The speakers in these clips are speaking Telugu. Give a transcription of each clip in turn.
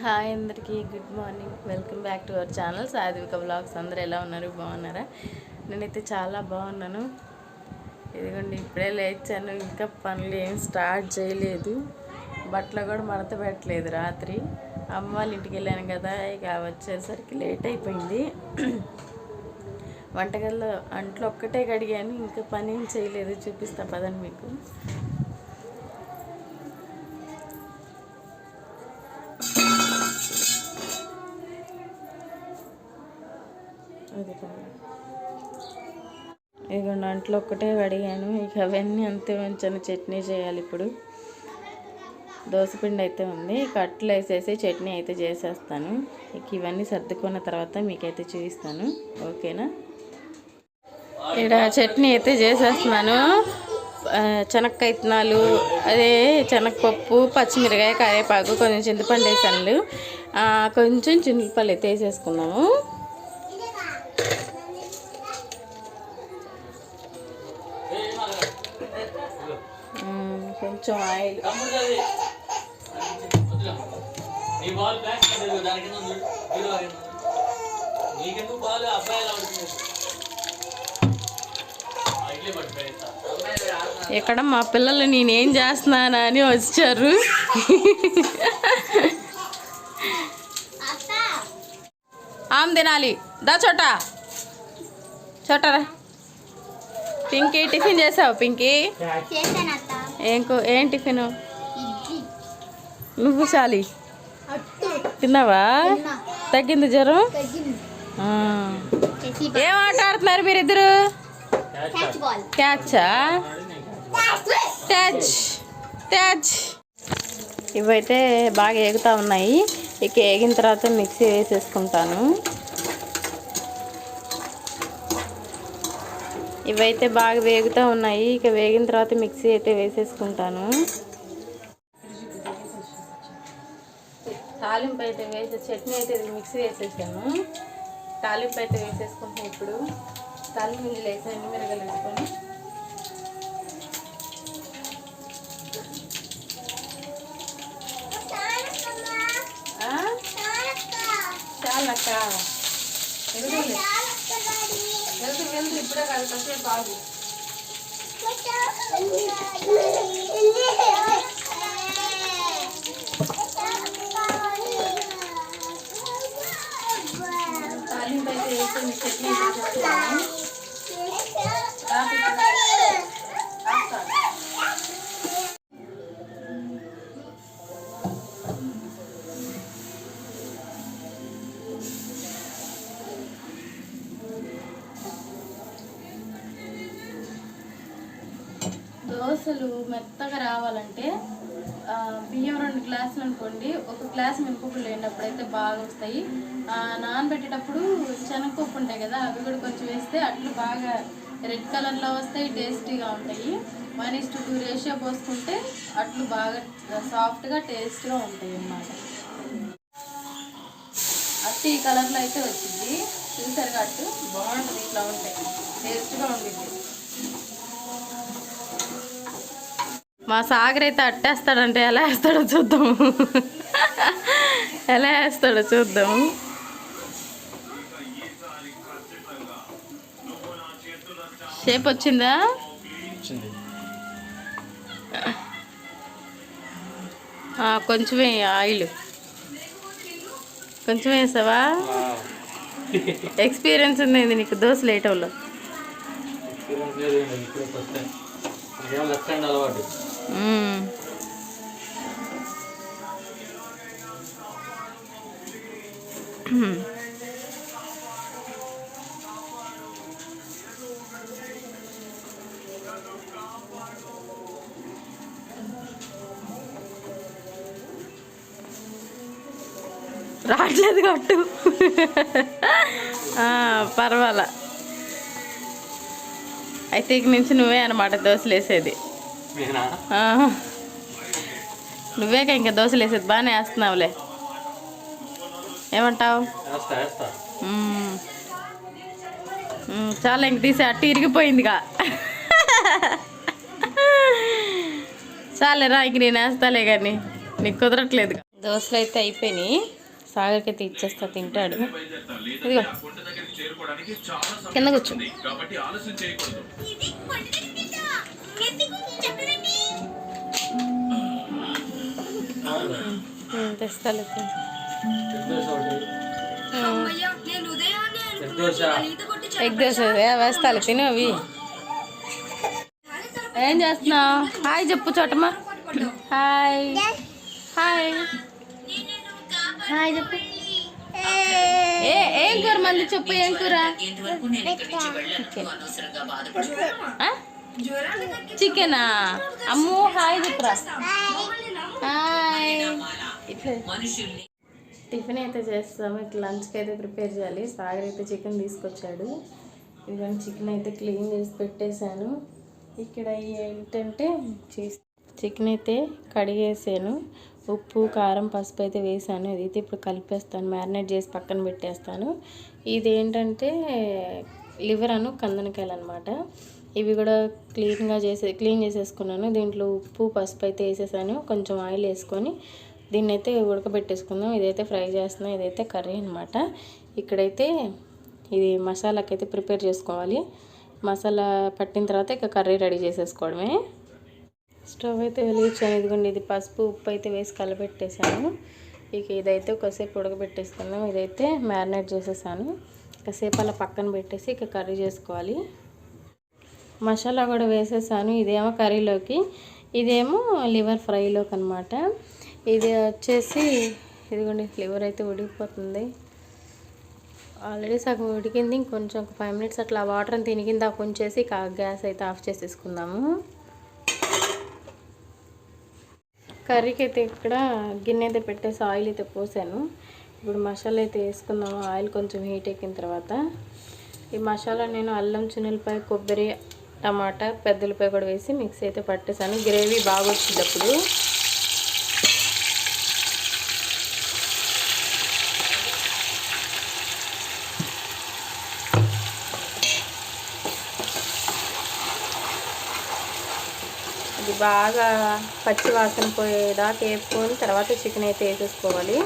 హాయ్ అందరికీ good morning. Welcome back to our channel Sadhvika vlogs. అందరూ ఎలా ఉన్నారు? బాగున్నారా? నేనైతే చాలా బాగున్నాను. ఇదిగోండి ఇప్పుడే లేచాను, ఇంకా పనులు ఏం స్టార్ట్ చేయలేదు. బట్టలు కూడా మడత పెట్టలేదు. రాత్రి అమ్మ వాళ్ళ ఇంటికి వెళ్ళాను కదా, ఇక వచ్చేసరికి లేట్ అయిపోయింది. వంటగదిలో అంట్లు ఒక్కటే కడిగాను, ఇంకా పని ఏం చేయలేదు. చూపిస్తా పదండి మీకు. ఇక అంట్లో ఒక్కటే కడిగాను, ఇక అవన్నీ అంతే ఉంచాను. చట్నీ చేయాలి ఇప్పుడు. దోసపిండి అయితే ఉంది, ఇక అట్లు వేసేసి చట్నీ అయితే చేసేస్తాను. ఇక ఇవన్నీ సర్దుకున్న తర్వాత మీకైతే చూపిస్తాను, ఓకేనా? ఇక్కడ చట్నీ అయితే చేసేస్తున్నాను. శనక్కాయ విత్తనాలు, అదే శనగపప్పు, పచ్చిమిరకాయ, కరివేపాకు, కొంచెం చింతపండు వేసాను, కొంచెం చింతపల్లి అయితే వేసేసుకున్నాము. కొంచెం ఆయిల్, ఇక్కడ మా పిల్లలు నేనేం చేస్తున్నానా అని వచ్చారు. ఆమె తినాలి దా చోటా చోటరా. పింకీ టిఫిన్ చేసావు? పింకీ ఏం టిఫిన్? నువ్వు చాలి తిన్నావా? తగ్గింది జ్వరం? ఏం ఆట ఆడుతున్నారు మీరిద్దరు? క్యాచా? ట్యాచ్ ట్యాచ్. ఇవైతే బాగా ఎగుతూ ఉన్నాయి. ఇక ఏగిన తర్వాత మిక్సీ వేసేసుకుంటాను. ఇవైతే బాగా వేగుతూ ఉన్నాయి. ఇక వేగిన తర్వాత మిక్సీ అయితే వేసేసుకుంటాను. తాలింపు అయితే చట్నీ అయితే మిక్సీ వేసేసాను. తాలింపు అయితే వేసేసుకుంటాను. ఇప్పుడు తాలింపు గింజలు వేసాను, ఎండుమిరగాయలు వేసుకొని. చాలక్క వెళ్తు ఇప్పుడే కాదు, కాసేపు బాగు. తాలింపు అయితే వేసి చట్నీ వేసేస్తున్నాను. దోశలు మెత్తగా రావాలంటే బియ్యం 2 గ్లాసులు అనుకోండి, 1 గ్లాసు మినపప్పు లేనప్పుడైతే బాగా వస్తాయి. నానబెట్టేటప్పుడు శనగపప్పు ఉంటాయి కదా, అవి కూడా కొంచెం వేస్తే అట్లు బాగా రెడ్ కలర్లో వస్తాయి, టేస్టీగా ఉంటాయి. 1:2 రేషియో పోసుకుంటే అట్లు బాగా సాఫ్ట్గా టేస్ట్గా ఉంటాయి అన్నమాట. అట్టు ఈ కలర్లో అయితే వచ్చింది, చూసారుగా అట్టు బాగుంటుంది. ఇట్లా ఉంటాయి, టేస్ట్గా ఉంటుంది. మా సాగర్ అయితే అట్టేస్తాడంటే ఎలా వేస్తాడో చూద్దాము. ఎలా వేస్తాడో చూద్దాము. షేప్ వచ్చిందా? కొంచెం ఆయిల్ కొంచెం వేసావా? ఎక్స్పీరియన్స్ ఉంది నీకు దోశలు వేయటంలో. రావట్లేదు కట్టు, పర్వాలా. అయితే ఇక నుంచి నువ్వే అన్నమాట దోశలు వేసేది. నువ్వేక ఇంకా దోశలు వేసేది. బాగానే వేస్తున్నావులే, ఏమంటావు? చాలా ఇంక తీసే అట్టు ఇరిగిపోయిందిగా. చాలేరా, ఇంక నేను వేస్తాలే కానీ నీకు కుదరట్లేదు. దోశలు అయితే అయిపోయినాయి. సాగర్కి అయితే ఇచ్చేస్తా, తింటాడు. ఇదిగో కింద కూర్చో. తెస్తాను. ఎగ్ దోశ వేస్తాను, తిను అవి. ఏం చేస్తున్నావు? హాయ్ చెప్పు చోటమ్మా. హాయ్ హాయ్ హాయ్ చెప్పు. ఏం కూర మంది చెప్పు, ఏం కూర? చికెనా? అమ్మో హాయ్ చెప్పురా. హాయ్. ఇట్లా టిఫిన్ అయితే చేస్తాము. ఇట్లా లంచ్కి అయితే ప్రిపేర్ చేయాలి. సాగర్ అయితే చికెన్ తీసుకొచ్చాడు. ఇదిగోండి చికెన్ అయితే క్లీన్ చేసి పెట్టేశాను. ఇక్కడ ఏంటంటే చికెన్ అయితే కడిగేసాను. ఉప్పు కారం పసుపు అయితే వేసాను. ఇదైతే ఇప్పుడు కలిపేస్తాను, మ్యారినేట్ చేసి పక్కన పెట్టేస్తాను. ఇదేంటంటే లివర్ అను కందనకాయలు అనమాట. ఇవి కూడా క్లీన్ చేసేసుకున్నాను. దీంట్లో ఉప్పు పసుపు అయితే వేసేసాను. కొంచెం ఆయిల్ వేసుకొని దీన్ని అయితే ఉడకబెట్టేసుకుందాం. ఇదైతే ఫ్రై చేస్తున్నాం. ఇదైతే కర్రీ అనమాట. ఇక్కడైతే ఇది మసాలాకైతే ప్రిపేర్ చేసుకోవాలి. మసాలా పట్టిన తర్వాత ఇక కర్రీ రెడీ చేసేసుకోవడమే. స్టవ్ అయితే వెలిగించాను. ఇదిగోండి ఇది పసుపు ఉప్పు అయితే వేసి కలపెట్టేసాను. ఇక ఇదైతే ఒకసేపు ఉడకబెట్టేసుకుందాం. ఇదైతే మ్యారినేట్ చేసేసాను. కాసేపు అలా పక్కన పెట్టేసి ఇక కర్రీ చేసుకోవాలి. మసాలా కూడా వేసేసాను. ఇదేమో కర్రీలోకి, ఇదేమో లివర్ ఫ్రైలోకి అనమాట. ఇది వచ్చేసి ఇదిగోండి లివర్ అయితే ఉడికిపోతుంది. ఆల్రెడీ సగం ఉడికింది. ఇంకొంచెం ఒక 5 minutes అట్లా వాటర్ అంతా తినిగిందా కొంచేసి గ్యాస్ అయితే ఆఫ్ చేసేసుకుందాము. కర్రీకి అయితే ఇక్కడ గిన్నె అయితే పెట్టేసి ఆయిల్ అయితే పోసాను. ఇప్పుడు మసాలా అయితే వేసుకుందాము. ఆయిల్ కొంచెం హీట్ ఎక్కిన తర్వాత ఈ మసాలా నేను అల్లం చిన్నులపాయ కొబ్బరి టమాటా పెద్దలపాయ కూడా వేసి మిక్స్ అయితే పట్టేసాను. గ్రేవీ బాగా వచ్చింది. అప్పుడు ఇది బాగా పచ్చి వాసన పోయేదాకా వేపుకొని తర్వాత చికెన్ అయితే వేసేసుకోవాలి.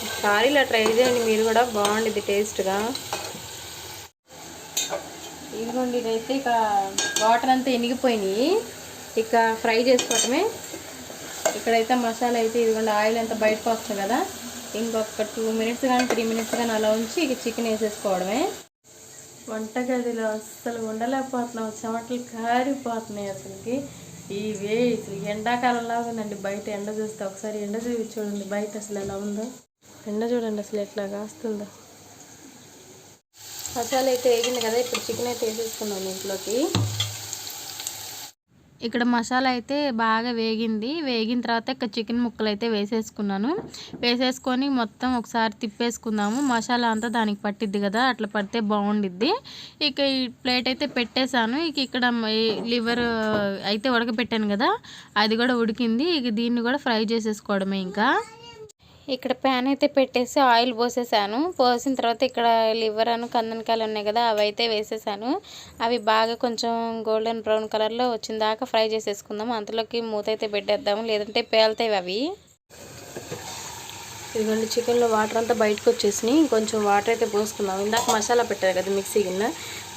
ఒకసారి ఇలా ట్రై చేయండి మీరు కూడా, బాగుండిద్ది టేస్ట్గా. ఇదిగోండి ఇదైతే ఇక వాటర్ అంతా ఎనిగిపోయినాయి. ఇక ఫ్రై చేసుకోవటమే. ఇక్కడైతే మసాలా అయితే ఇదిగోండి ఆయిల్ అంతా బయటకు వస్తుంది కదా. ఇంకొక 2 minutes కానీ 3 minutes కానీ అలా ఉంచి ఇక చికెన్ వేసేసుకోవడమే. వంటగదిలో అస్సలు ఉండలేకపోతున్నాం. చెమటలు కారిపోతున్నాయి అసలుకి. ఇవే అసలు ఎండాకాలంలో ఉందండి. బయట ఎండ చూస్తే ఒకసారి ఎండ చూసి చూడండి బయట అసలు ఎలా ఉందో. ఎండ చూడండి అసలు ఎట్లా కాస్తుందో. మసాలా అయితే వేగింది కదా. ఇప్పుడు చికెన్ అయితే వేసేసుకున్నాం ఇంట్లోకి. ఇక్కడ మసాలా అయితే బాగా వేగింది. వేగిన తర్వాత ఇక్కడ చికెన్ ముక్కలు అయితే వేసేసుకొని మొత్తం ఒకసారి తిప్పేసుకుందాము. మసాలా అంతా దానికి పట్టిద్ది కదా, అట్లా పడితే బాగుండిద్ది. ఇక ఈ ప్లేట్ అయితే పెట్టేశాను. ఇక ఇక్కడ లివర్ అయితే ఉడకపెట్టాను కదా, అది కూడా ఉడికింది. ఇక దీన్ని కూడా ఫ్రై చేసేసుకోవడమే. ఇంకా ఇక్కడ ప్యాన్ అయితే పెట్టేసి ఆయిల్ పోసేసాను. పోసిన తర్వాత ఇక్కడ లివర్ అను కందనకాయలు ఉన్నాయి కదా, అవి అయితే వేసేసాను. అవి బాగా కొంచెం గోల్డెన్ బ్రౌన్ కలర్లో వచ్చిన దాకా ఫ్రై చేసేసుకుందాము. అంతలోకి మూత అయితే పెట్టేద్దాము, లేదంటే పేలుతాయి అవి. ఇదిగోండి చికెన్లో వాటర్ అంతా బయటకు వచ్చేసినాయి. కొంచెం వాటర్ అయితే పోసుకుందాం. ఇందాక మసాలా పెట్టారు కదా మిక్సీ కింద,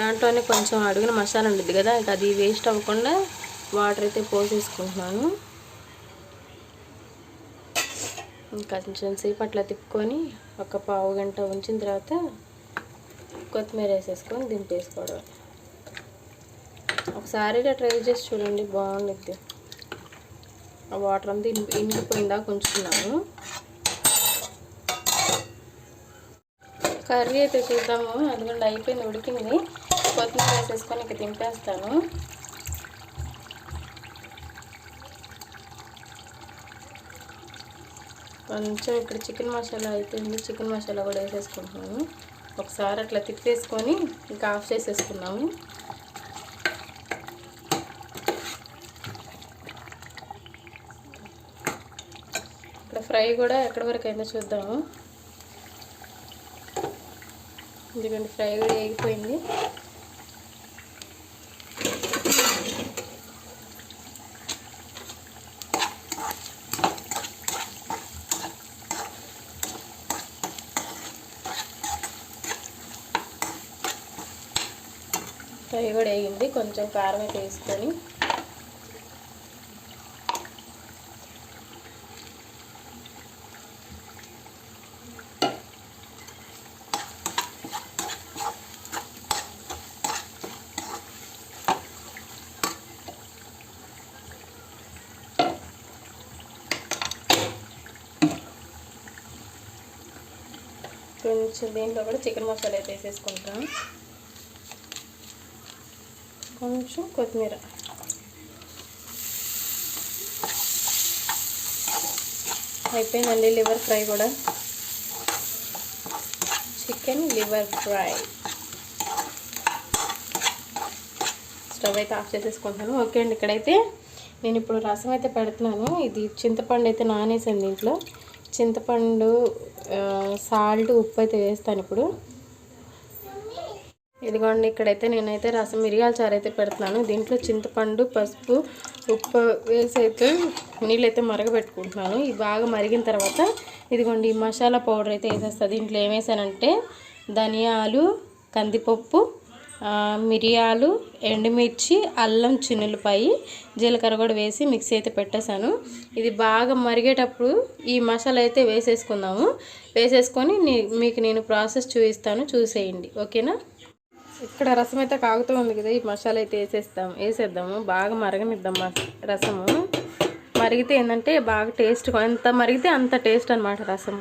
దాంట్లోనే కొంచెం అడుగున మసాలా ఉంటుంది కదా, ఇక అది వేస్ట్ అవ్వకుండా వాటర్ అయితే పోసేసుకుంటున్నాను. ఇంకా కొంచెం సేపు అట్లా తిప్పుకొని ఒక పావు గంట ఉంచిన తర్వాత కొత్తిమీర వేసేసుకొని దింపేసుకోవడం. ఒకసారి ఇలా ట్రై చేసి చూడండి, బాగుంటుంది. ఆ వాటర్ అంతా ఇంకిపోయిందా కొంచుకున్నాము. కర్రీ అయితే చూద్దాము. అందుకని అయిపోయింది, ఉడికింది. కొత్తిమీర వేసేసుకొని ఇక దింపేస్తాను. కొంచెం ఇక్కడ చికెన్ మసాలా అయిపోయింది. చికెన్ మసాలా కూడా వేసేసుకుంటున్నాను. ఒకసారి అట్లా తిప్పేసుకొని ఇంకా ఆఫ్ చేసేసుకున్నాము. ఇక్కడ ఫ్రై కూడా ఎక్కడి వరకు అయిందో చూద్దాము. ఎందుకంటే ఫ్రై కూడా వేగిపోయింది. ఫ్రై కూడా వేగింది. కొంచెం కారం అయితే వేసుకొని కొంచెం దీంట్లో కూడా చికెన్ మసాలా అయితే వేసేసుకుంటాం. కొంచెం కొత్తిమీర, అయిపోయిందండి లివర్ ఫ్రై కూడా. Chicken liver fry. స్టవ్ అయితే ఆఫ్ చేసేసుకుంటాను. ఓకే అండి, ఇక్కడైతే నేను ఇప్పుడు రసం అయితే పెడుతున్నాను. ఇది చింతపండు అయితే నానేసాను. దీంట్లో చింతపండు, సాల్ట్, ఉప్పు అయితే వేస్తాను ఇప్పుడు. ఇదిగోండి, ఇక్కడైతే నేనైతే రసం మిరియాల చారు అయితే పెడుతున్నాను. దీంట్లో చింతపండు, పసుపు, ఉప్పు వేసి అయితే నీళ్ళైతే మరగబెట్టుకుంటున్నాను. ఇవి బాగా మరిగిన తర్వాత ఇదిగోండి ఈ మసాలా పౌడర్ అయితే వేసేస్తాను. దీంట్లో ఏమేసానంటే ధనియాలు, కందిపప్పు, మిరియాలు, ఎండుమిర్చి, అల్లం చిన్నులపాయి, జీలకర్ర కూడా వేసి మిక్సీ అయితే పెట్టేశాను. ఇది బాగా మరిగేటప్పుడు ఈ మసాలా అయితే వేసేసుకుందాము. వేసేసుకొని మీకు నేను ప్రాసెస్ చూపిస్తాను, చూసేయండి. ఓకేనా? ఇక్కడ రసం అయితే కాగుతూ ఉంది కదా, ఈ మసాలా అయితే వేసేద్దాము. బాగా మరగనిద్దాం రసము. మరిగితే ఏంటంటే బాగా టేస్ట్, ఎంత మరిగితే అంత టేస్ట్ అనమాట రసం.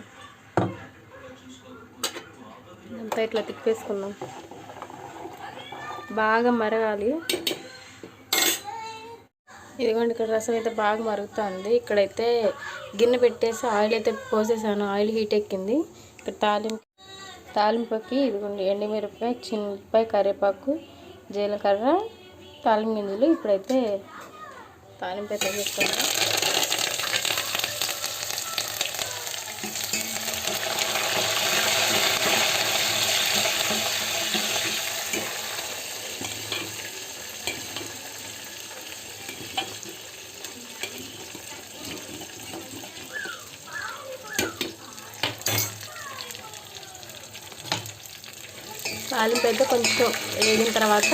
అంతా ఇట్లా తిప్పేసుకుందాం. బాగా మరగాలి. ఇదిగోండి, ఇక్కడ రసం అయితే బాగా మరుగుతుంది. ఇక్కడైతే గిన్నె పెట్టేసి ఆయిల్ అయితే పోసేసాను. ఆయిల్ హీట్ ఎక్కింది. ఇక్కడ తాలింపుకి ఇదిగోండి ఎండుమిరపకాయ, చిన్నపాయ, కరివేపాకు, జీలకర్ర, తాలింపు గింజలు. ఇప్పుడైతే తాలింపు అయితే వేస్తాను. తాలింపు అయితే కొంచెం వేగిన తర్వాత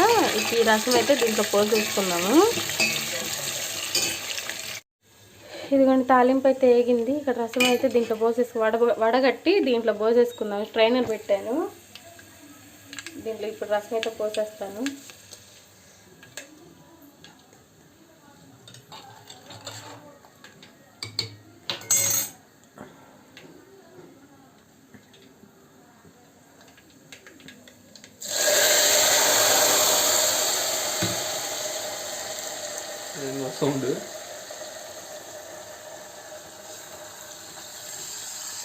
ఈ రసం అయితే దీంట్లో పోసేసుకుందాము. ఇదిగోండి, తాలింపు అయితే వేగింది. ఇక్కడ రసం అయితే దీంట్లో వడగట్టి దీంట్లో పోసేసుకుందాము. స్ట్రైనర్ పెట్టాను. దీంట్లో ఇప్పుడు రసం అయితే పోసేస్తాను.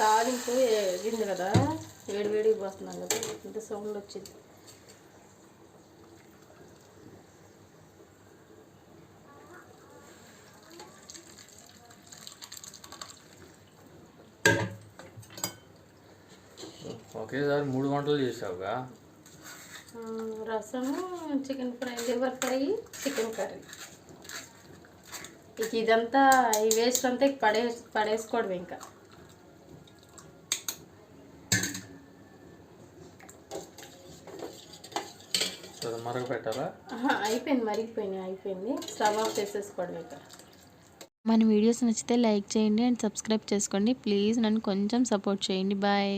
తాలింపు వేగింది కదా, వేడివేడికి పోస్తున్నాం కదా, ఇంత సౌండ్ వచ్చింది. ఒకేసారి 3 వంటలు చేసావుగా. రసము, chicken fry, liver fry, chicken curry. ఇక ఇదంతా ఈ వేస్ట్ అంతా పడేసుకోవడం. ఇంకా మరగపెట్టాలా? అయిపోయింది, అయిపోయింది. స్టవ్ ఆఫ్ చేసేసుకోవడం. ఇంకా మన వీడియోస్ నచ్చితే లైక్ చేయండి అండ్ సబ్స్క్రైబ్ చేసుకోండి ప్లీజ్. నన్ను కొంచెం సపోర్ట్ చేయండి. బాయ్.